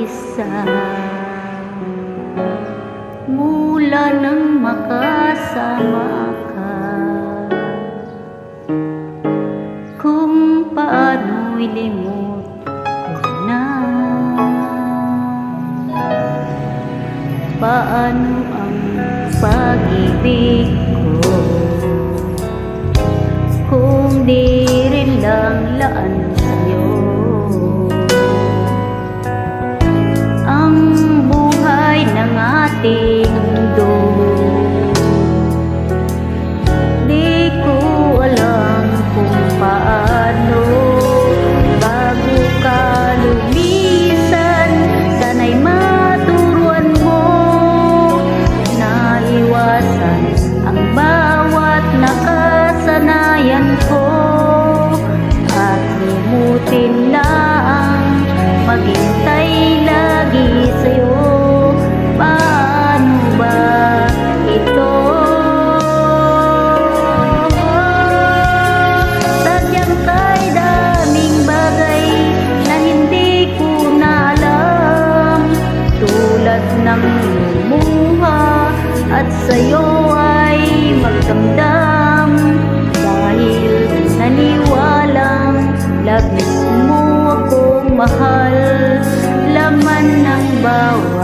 mag-isa mula nang makasama ka. Kung paano'y limot ko na, paano ang pag-ibig ko kung di rin lang laan sa'yo ang buhay ng ating mundo. Di ko alam kung paano bago ka lumisan, sana'y maturuan mo na iwasan ang bawat nakasanayan ko at limutin lang maghintay lagi sa'yo. Paano ba ito? Sadyang kay daming bagay na hindi ko na alam, tulad ng lumuha at sa'yo ay magdamdam, dahil naniwalang labis mo akong mahal. Laman ng bawat